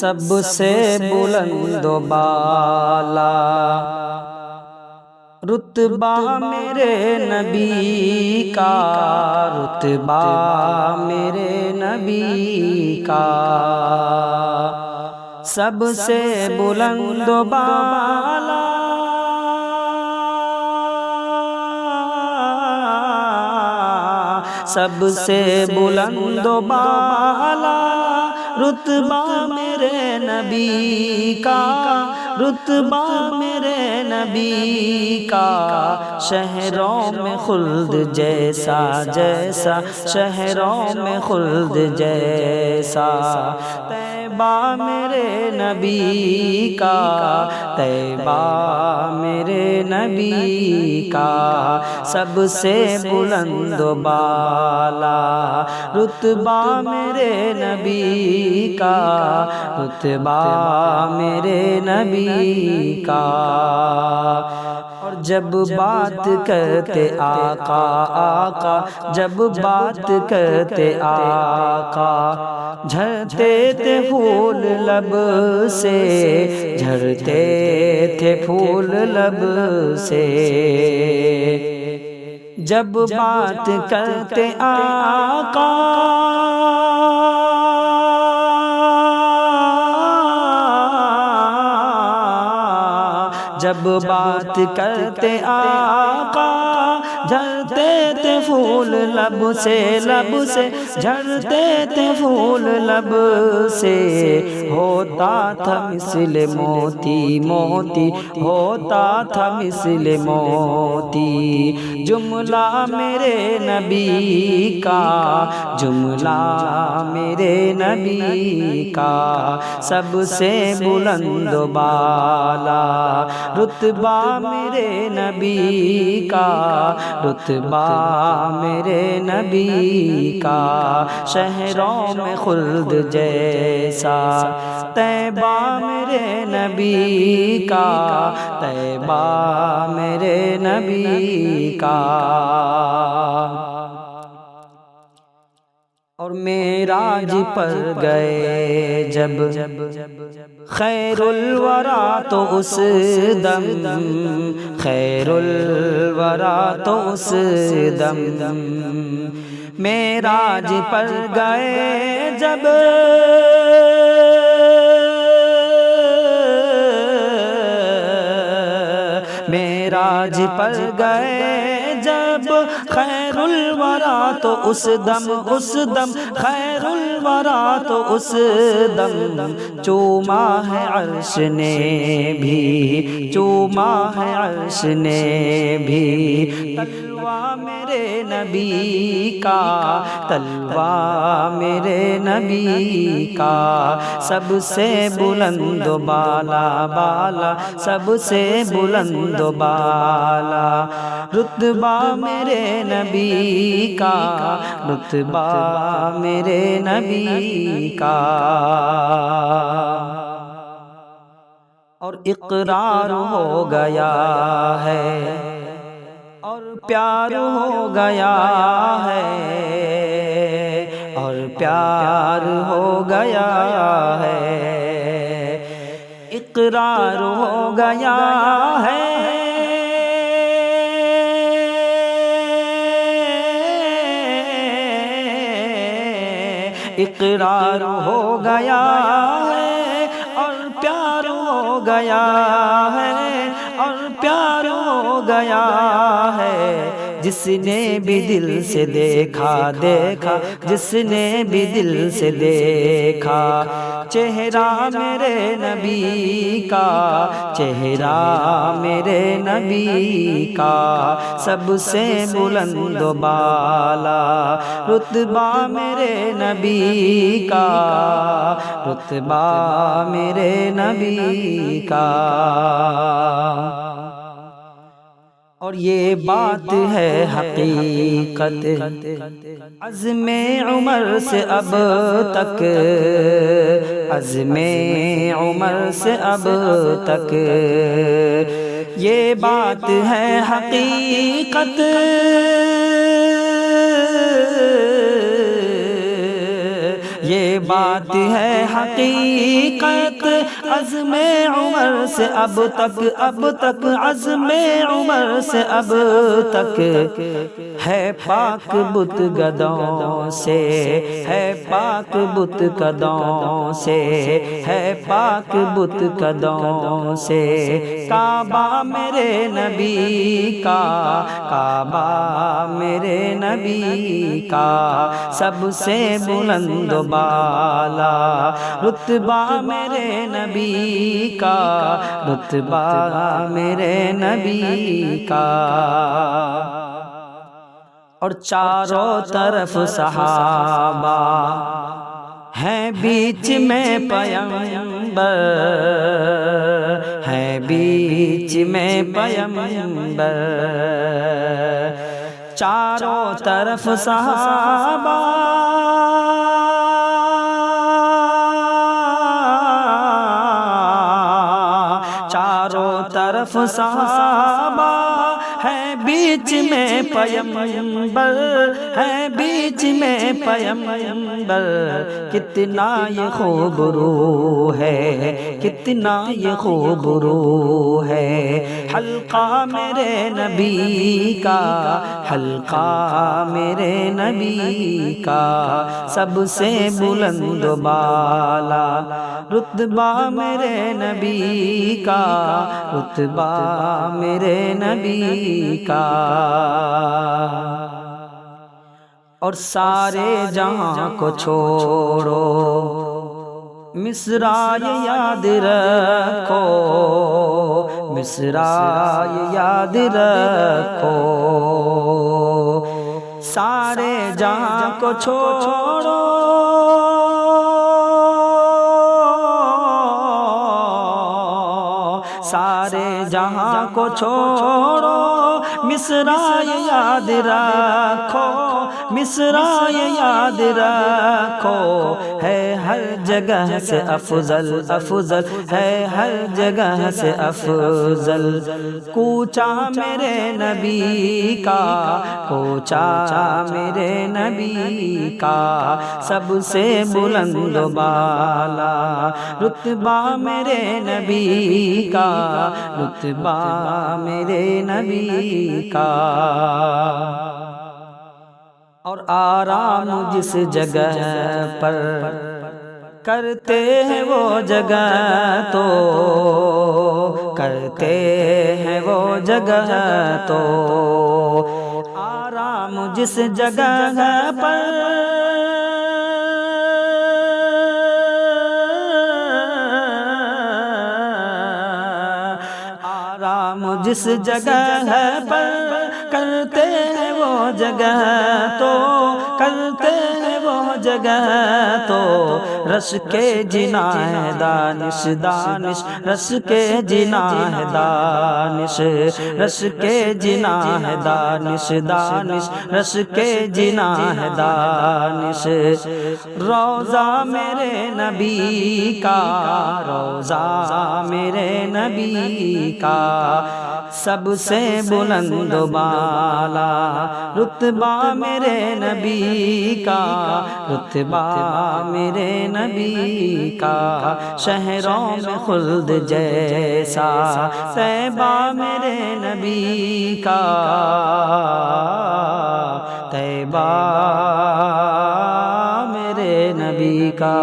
سب سے بلند و بالا رتبہ میرے نبی کا، رتبہ میرے نبی کا، سب سے بلند و بالا سب سے بلند و بالا رتبہ میرے نبی کا، رتبہ میرے نبی کا، شہروں میں خلد جیسا جیسا، شہروں میں خلد جیسا، طیبہ میرے نبی کا، طیبہ میرے نبی کا، سب سے بلند و بالا رتبہ میرے نبی کا، رتبہ میرے نبی کا۔ اور جب بات کرتے آقا آقا، جب بات کرتے آقا، جھرتے تھے پھول لب سے، جھرتے تھے پھول لب سے، جب بات کرتے آقا جب بات کرتے آقا، جھرتے تھے پھول لب سے، لب سے جھرتے تھے پھول لب سے، ہوتا تھا مثل موتی موتی، ہوتا تھا مثل موتی، جملہ میرے نبی کا، جملہ میرے نبی کا، سب سے بلند و بالا رتبہ میرے نبی کا، رتبہ میرے نبی کا، شہروں میں خلد جیسا، طیبہ میرے نبی کا، طیبہ میرے نبی کا۔ اور معراج پر گئے جب خیر الورا تو اس دم، خیر الورا تو اس دم، معراج پر گئے جب معراج پر گئے جب خیر الورا تو اس دم، اس دم خیر الورا تو اس دم، چوما ہے عرش نے بھی، چوما ہے عرش نے بھی، تلوہ میرے نبی کا، تلوہ میرے نبی کا، سب سے بلند و بالا بالا، سب سے بلند و بالا رتبہ میرے نبی کا، رتبہ میرے نبی کا۔ اور اقرار ہو گیا ہے اور پیار ہو گیا ہے، اور پیار ہو گیا ہے، اقرار ہو گیا ہے، اقرار ہو گیا ہے، اور پیار ہو گیا ہے، اور پیار ہو گیا ہے، جس نے بھی دل سے دیکھا دیکھا، جس نے بھی دل سے دیکھا، چہرہ میرے نبی کا، چہرہ میرے نبی کا، سب سے بلند و بالا رتبہ میرے نبی کا، رتبہ میرے نبی کا۔ اور یہ بات ہے حقیقت عزم عمر سے اب تک، عزم عمر سے اب تک، یہ بات ہے حقیقت یہ بات ہے حقیقت عزم عمر سے اب تک عزم عمر سے اب تک ہے پاک بت گدوں سے، ہے پاک بت قدوں سے، ہے پاک بت قدوں سے۔ کعبہ میرے نبی کا، کعبہ میرے نبی کا سب سے بلند و بالا رتبہ میرے نبی کا، رتبہ میرے نبی کا۔ اور چاروں طرف صحابہ ہیں، بیچ میں پیغمبر ہیں، بیچ میں پیغمبر۔ چاروں طرف صحابہ چاروں طرف صحابہ ہے، بیچ میں پیغمبر ہے، بیچ میں پیغمبر۔ کتنا یہ خوب روح ہے، کتنا یہ خوب روح ہے، حلقہ میرے نبی کا، حلقہ میرے نبی کا سب سے بلند و بالا رتبہ میرے نبی کا، رتبہ میرے نبی کا۔ اور سارے جہاں کو چھوڑو مصرع یاد رکھو، مصرع یاد رکھو۔ سارے جہاں کو چھوڑو سارے جہاں کو چھوڑو، مصرع یاد رکھو، مصرع یاد رکھو۔ ہے ہر جگہ سے افضل، افضل ہے ہر جگہ سے افضل۔ کوچا میرے نبی کا، کوچا میرے نبی کا سب سے بلند و بالا رتبہ میرے نبی کا، رتبہ میرے نبی کا۔ اور آرام جس جگہ پر کرتے ہیں وہ جگہ تو، کرتے ہیں وہ جگہ تو، آرام جس جگہ پر جس جگہ پر کرتے ہیں وہ جگہ تو، کرتے ہیں وہ جگہ تو۔ رش کے جناح دانش، دانش رش کے جناح دانش، رش کے جناح دانش، دانش رش کے جناح دانش۔ روضہ میرے نبی کا، روضہ میرے نبی کا سب سے بلند و بالا رتبہ میرے نبی کا، رتبہ میرے نبی کا۔ شہروں میں خلد جیسا طیبہ میرے نبی کا، طیبہ میرے نبی کا۔